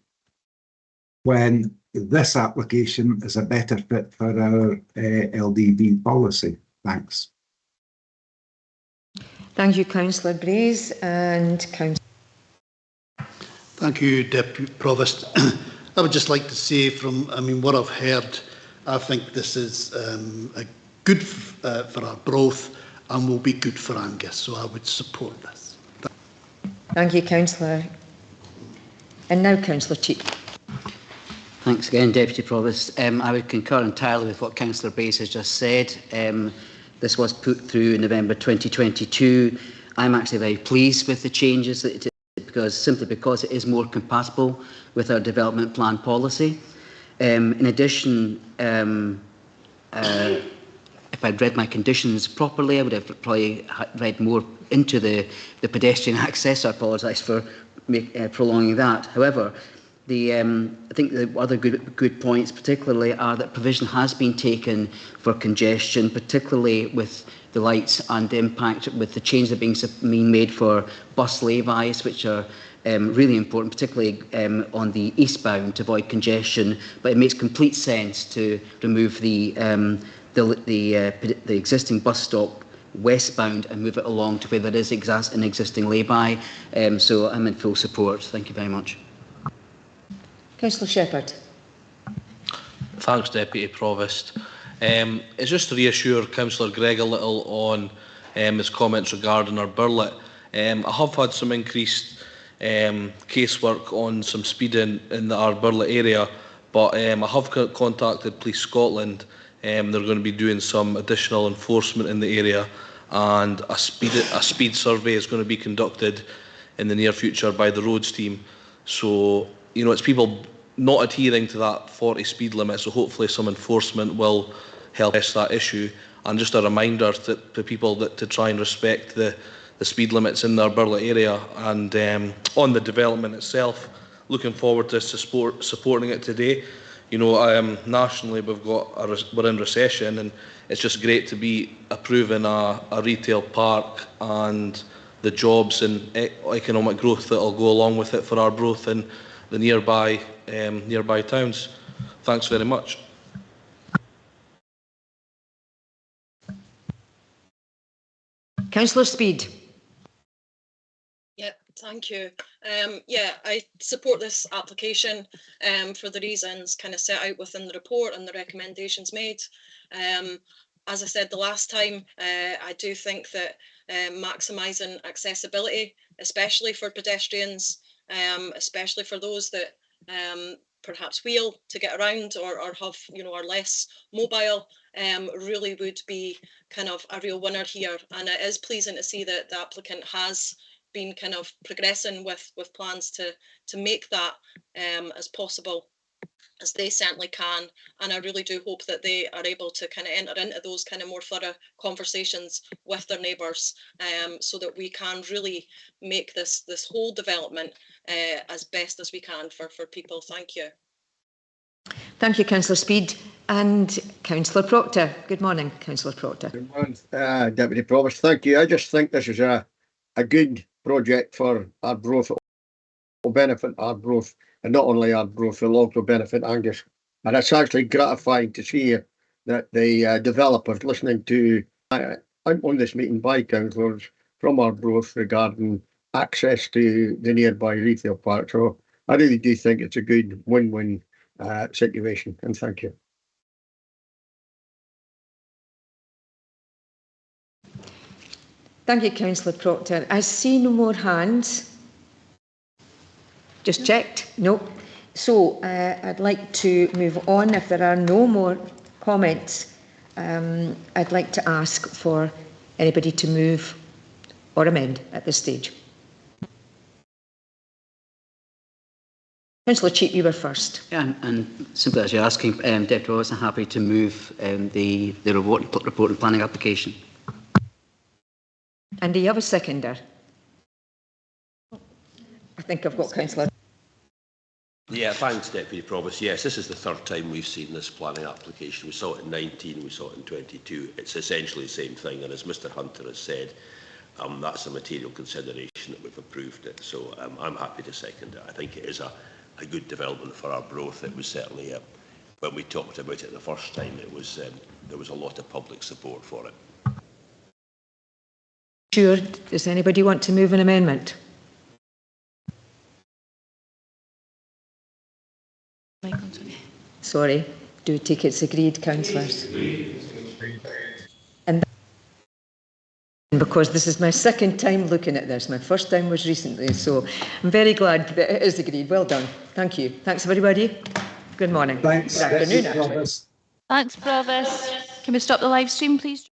when this application is a better fit for our LDV policy. Thanks. Thank you, Councillor Braze and Councillor. Thank you, Deputy Provost. I would just like to say from, what I've heard, I think this is good for our growth and will be good for Angus, so I would support this. Thank you, Councillor. And now Councillor Cheap. Thanks again, Deputy Provost. I would concur entirely with what Councillor Brace has just said. This was put through in November 2022. I'm actually very pleased with the changes that simply because it is more compatible with our development plan policy. In addition, if I'd read my conditions properly, I would have probably read more into the pedestrian access. So I apologise for prolonging that. However, I think the other good points particularly are that provision has been taken for congestion, particularly with the lights and the impact with the change that are being made for bus lay-bys, which are really important, particularly on the eastbound to avoid congestion. But it makes complete sense to remove the existing bus stop westbound and move it along to where there is an existing lay-by. So I'm in full support. Thank you very much. Councillor Shepherd. Thanks, Deputy Provost. It's just to reassure Councillor Gregg a little on his comments regarding our Burlet. I have had some increased casework on some speeding in the Ardburlet area, but I have contacted Police Scotland. They're going to be doing some additional enforcement in the area, and a speed survey is going to be conducted in the near future by the roads team. So, you know, it's people not adhering to that 40 speed limit, so hopefully some enforcement will help address that issue. And just a reminder to people that to try and respect the speed limits in the Ardburlet area. And on the development itself, looking forward to supporting it today. You know, nationally we're in recession, and it's just great to be approving a retail park and the jobs and economic growth that will go along with it for Arbroath and the nearby towns. Thanks very much. Councillor Speed. Yep, thank you. Yeah, I support this application for the reasons kind of set out within the report and the recommendations made. As I said the last time, I do think that maximising accessibility, especially for pedestrians, especially for those that perhaps wheel to get around or have, you know, are less mobile, really would be kind of a real winner here. And it is pleasing to see that the applicant has been kind of progressing with plans to make that as possible as they certainly can. And I really do hope that they are able to kind of enter into those kind of more thorough conversations with their neighbours, so that we can really make this whole development as best as we can for people. Thank you. Thank you, Councillor Speed. And Councillor Proctor. Good morning, Councillor Proctor. Good morning, Deputy Provost. Thank you. I just think this is a good project for Arbroath. It will benefit Arbroath, and not only Arbroath, it will also benefit Angus. And it's actually gratifying to see that the developers listening to on this meeting by councillors from Arbroath regarding access to the nearby retail park. So I really do think it's a good win-win situation, and thank you. Thank you, Councillor Proctor. I see no more hands. Just checked. No. So I'd like to move on. If there are no more comments, I'd like to ask for anybody to move or amend at this stage. Councillor Cheap, you were first. Yeah, and simply as you're asking, Deputy Provost, I'm happy to move the report and planning application. And do you have a seconder? I think I've got Councillor. Yeah, thanks, Deputy Provost. Yes, this is the third time we've seen this planning application. We saw it in 19, we saw it in 22. It's essentially the same thing, and as Mr Hunter has said, that's a material consideration that we've approved it. So I'm happy to second it. I think it is a good development for Arbroath. It was certainly, when we talked about it the first time, it was there was a lot of public support for it. Sure. Does anybody want to move an amendment? Sorry, do take it's agreed, councillors. And because this is my second time looking at this, my first time was recently, so I'm very glad that it is agreed. Well done. Thank you. Thanks, everybody. Good morning. Thanks. Good afternoon, actually. Thanks, Provost. Can we stop the live stream, please?